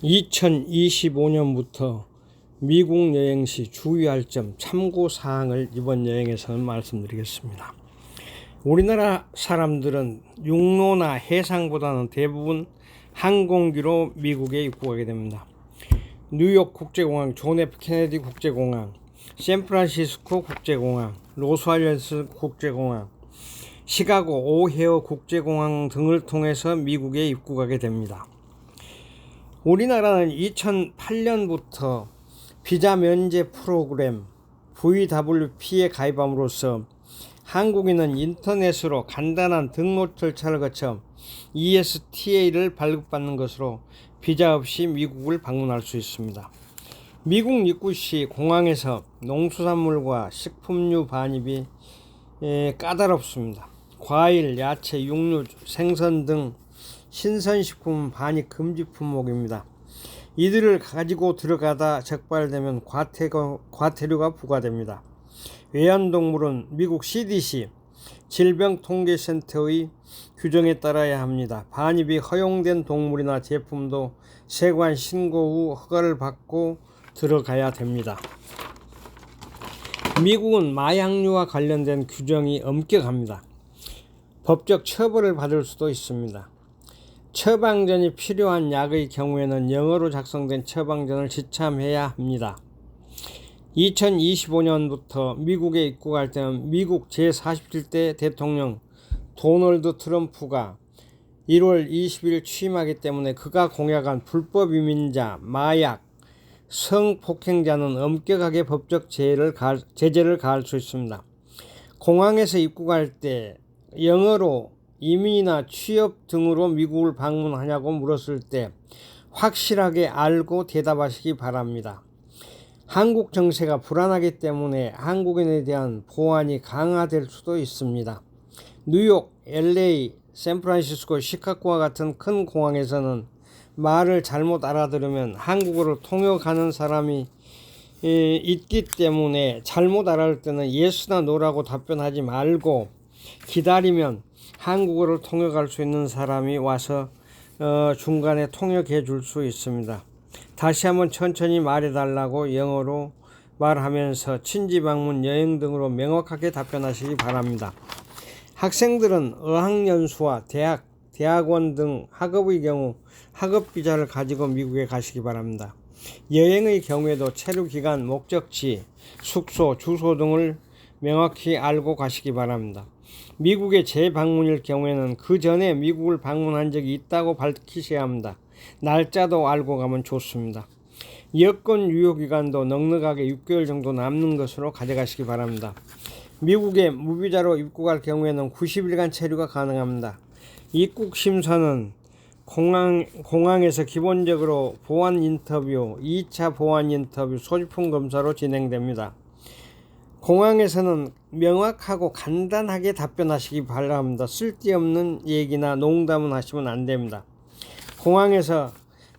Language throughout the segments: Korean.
2025년부터 미국 여행 시 주의할 점, 참고 사항을 이번 여행에서는 말씀드리겠습니다. 우리나라 사람들은 육로나 해상보다는 대부분 항공기로 미국에 입국하게 됩니다. 뉴욕 국제공항, 존 F 케네디 국제공항, 샌프란시스코 국제공항, 로스앤젤레스 국제공항, 시카고 오헤어 국제공항 등을 통해서 미국에 입국하게 됩니다. 우리나라는 2008년부터 비자 면제 프로그램 VWP에 가입함으로써 한국인은 인터넷으로 간단한 등록 절차를 거쳐 ESTA를 발급받는 것으로 비자 없이 미국을 방문할 수 있습니다. 미국 입국 시 공항에서 농수산물과 식품류 반입이 까다롭습니다. 과일, 야채, 육류, 생선 등 신선식품 반입 금지 품목입니다. 이들을 가지고 들어가다 적발되면 과태료가 부과됩니다. 애완동물은 미국 CDC 질병통계센터의 규정에 따라야 합니다. 반입이 허용된 동물이나 제품도 세관 신고 후 허가를 받고 들어가야 됩니다. 미국은 마약류와 관련된 규정이 엄격합니다. 법적 처벌을 받을 수도 있습니다. 처방전이 필요한 약의 경우에는 영어로 작성된 처방전을 지참해야 합니다. 2025년부터 미국에 입국할 때는 미국 제47대 대통령 도널드 트럼프가 1월 20일 취임하기 때문에 그가 공약한 불법 이민자, 마약, 성폭행자는 엄격하게 법적 제재를 가할 수 있습니다. 공항에서 입국할 때 영어로 이민이나 취업 등으로 미국을 방문하냐고 물었을 때 확실하게 알고 대답하시기 바랍니다. 한국 정세가 불안하기 때문에 한국인에 대한 보안이 강화될 수도 있습니다. 뉴욕, LA, 샌프란시스코, 시카고와 같은 큰 공항에서는 말을 잘못 알아들으면 한국어를 통역하는 사람이 있기 때문에 잘못 알아들 때는 예스나 노라고 답변하지 말고 기다리면 한국어를 통역할 수 있는 사람이 와서 중간에 통역해 줄 수 있습니다. 다시 한번 천천히 말해달라고 영어로 말하면서 친지방문, 여행 등으로 명확하게 답변하시기 바랍니다. 학생들은 어학연수와 대학원 등 학업의 경우 학업비자를 가지고 미국에 가시기 바랍니다. 여행의 경우에도 체류기간, 목적지, 숙소, 주소 등을 명확히 알고 가시기 바랍니다. 미국의 재방문일 경우에는 그 전에 미국을 방문한 적이 있다고 밝히셔야 합니다. 날짜도 알고 가면 좋습니다. 여권 유효기간도 넉넉하게 6개월 정도 남는 것으로 가져가시기 바랍니다. 미국에 무비자로 입국할 경우에는 90일간 체류가 가능합니다. 입국 심사는 공항에서 기본적으로 보안 인터뷰, 2차 보안 인터뷰, 소지품 검사로 진행됩니다. 공항에서는 명확하고 간단하게 답변하시기 바랍니다. 쓸데없는 얘기나 농담은 하시면 안 됩니다. 공항에서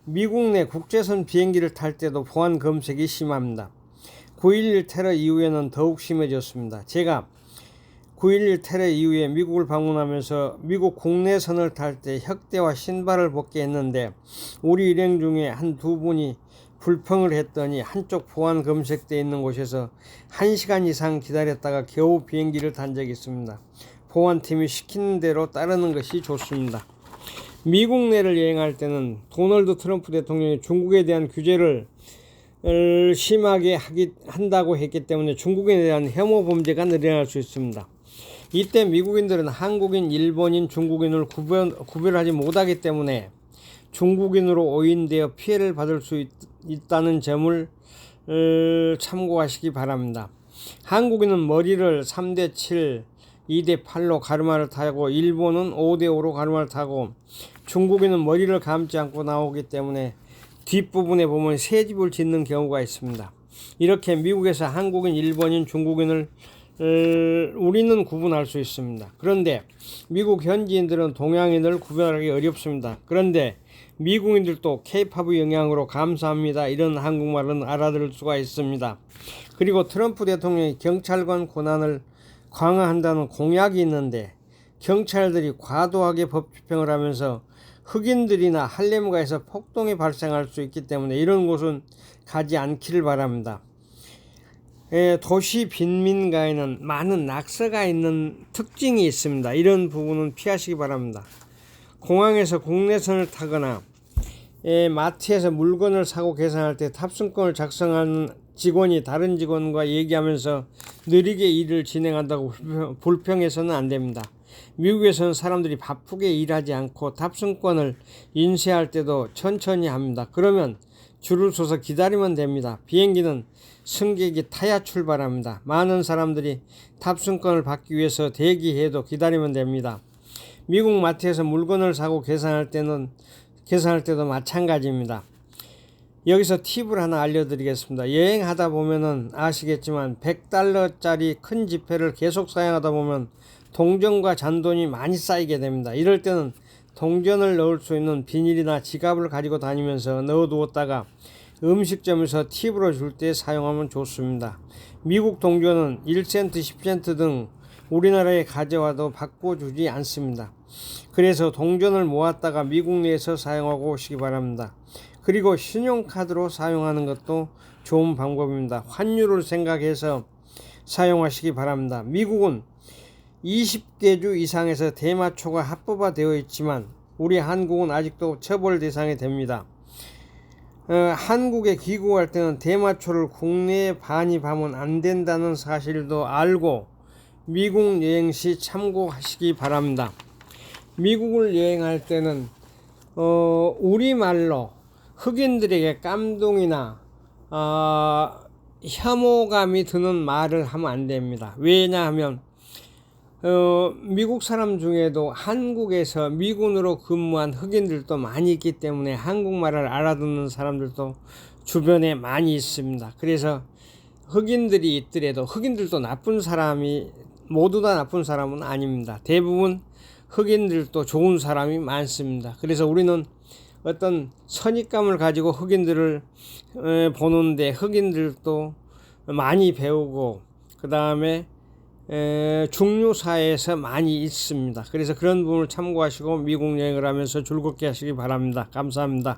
미국 내 국제선 비행기를 탈 때도 보안 검색이 심합니다. 9.11 테러 이후에는 더욱 심해졌습니다. 제가 9.11 테러 이후에 미국을 방문하면서 미국 국내선을 탈 때 혁대와 신발을 벗게 했는데 우리 일행 중에 두 분이 불평을 했더니 한쪽 보안 검색되어 있는 곳에서 1시간 이상 기다렸다가 겨우 비행기를 탄 적이 있습니다. 보안팀이 시키는 대로 따르는 것이 좋습니다. 미국 내를 여행할 때는 도널드 트럼프 대통령이 중국에 대한 규제를 심하게 한다고 했기 때문에 중국에 대한 혐오 범죄가 늘어날 수 있습니다. 이때 미국인들은 한국인, 일본인, 중국인을 구별하지 못하기 때문에 중국인으로 오인되어 피해를 받을 수 있다는 점을 참고하시기 바랍니다. 한국인은 머리를 3대7, 2대8로 가르마를 타고 일본은 5대5로 가르마를 타고 중국인은 머리를 감지 않고 나오기 때문에 뒷부분에 보면 새 집을 짓는 경우가 있습니다. 이렇게 미국에서 한국인, 일본인, 중국인을 우리는 구분할 수 있습니다. 그런데 미국 현지인들은 동양인을 구별하기 어렵습니다. 그런데 미국인들도 K-팝의 영향으로 감사합니다. 이런 한국말은 알아들을 수가 있습니다. 그리고 트럼프 대통령이 경찰관 권한을 강화한다는 공약이 있는데 경찰들이 과도하게 법 집행을 하면서 흑인들이나 할렘가에서 폭동이 발생할 수 있기 때문에 이런 곳은 가지 않기를 바랍니다. 도시 빈민가에는 많은 낙서가 있는 특징이 있습니다. 이런 부분은 피하시기 바랍니다. 공항에서 국내선을 타거나 마트에서 물건을 사고 계산할 때 탑승권을 작성하는 직원이 다른 직원과 얘기하면서 느리게 일을 진행한다고 불평해서는 안 됩니다. 미국에서는 사람들이 바쁘게 일하지 않고 탑승권을 인쇄할 때도 천천히 합니다. 그러면 줄을 서서 기다리면 됩니다. 비행기는 승객이 타야 출발합니다. 많은 사람들이 탑승권을 받기 위해서 대기해도 기다리면 됩니다. 미국 마트에서 물건을 사고 계산할 때도 마찬가지입니다. 여기서 팁을 하나 알려드리겠습니다. 여행하다 보면은 아시겠지만 $100짜리 큰 지폐를 계속 사용하다 보면 동전과 잔돈이 많이 쌓이게 됩니다. 이럴 때는 동전을 넣을 수 있는 비닐이나 지갑을 가지고 다니면서 넣어두었다가 음식점에서 팁으로 줄 때 사용하면 좋습니다. 미국 동전은 1센트, 10센트 등 우리나라에 가져와도 바꿔주지 않습니다. 그래서 동전을 모았다가 미국 내에서 사용하고 오시기 바랍니다. 그리고 신용카드로 사용하는 것도 좋은 방법입니다. 환율을 생각해서 사용하시기 바랍니다. 미국은 20개주 이상에서 대마초가 합법화되어 있지만 우리 한국은 아직도 처벌 대상이 됩니다. 한국에 귀국할 때는 대마초를 국내에 반입하면 안 된다는 사실도 알고 미국 여행 시 참고하시기 바랍니다. 미국을 여행할 때는 우리말로 흑인들에게 깜동이나 혐오감이 드는 말을 하면 안 됩니다. 왜냐하면 미국 사람 중에도 한국에서 미군으로 근무한 흑인들도 많이 있기 때문에 한국말을 알아듣는 사람들도 주변에 많이 있습니다. 그래서 흑인들이 있더라도 흑인들도 모두 다 나쁜 사람은 아닙니다. 대부분 흑인들도 좋은 사람이 많습니다. 그래서 우리는 어떤 선입감을 가지고 흑인들을 보는데 흑인들도 많이 배우고 그 다음에 중류사회에서 많이 있습니다. 그래서 그런 부분을 참고하시고 미국 여행을 하면서 즐겁게 하시기 바랍니다. 감사합니다.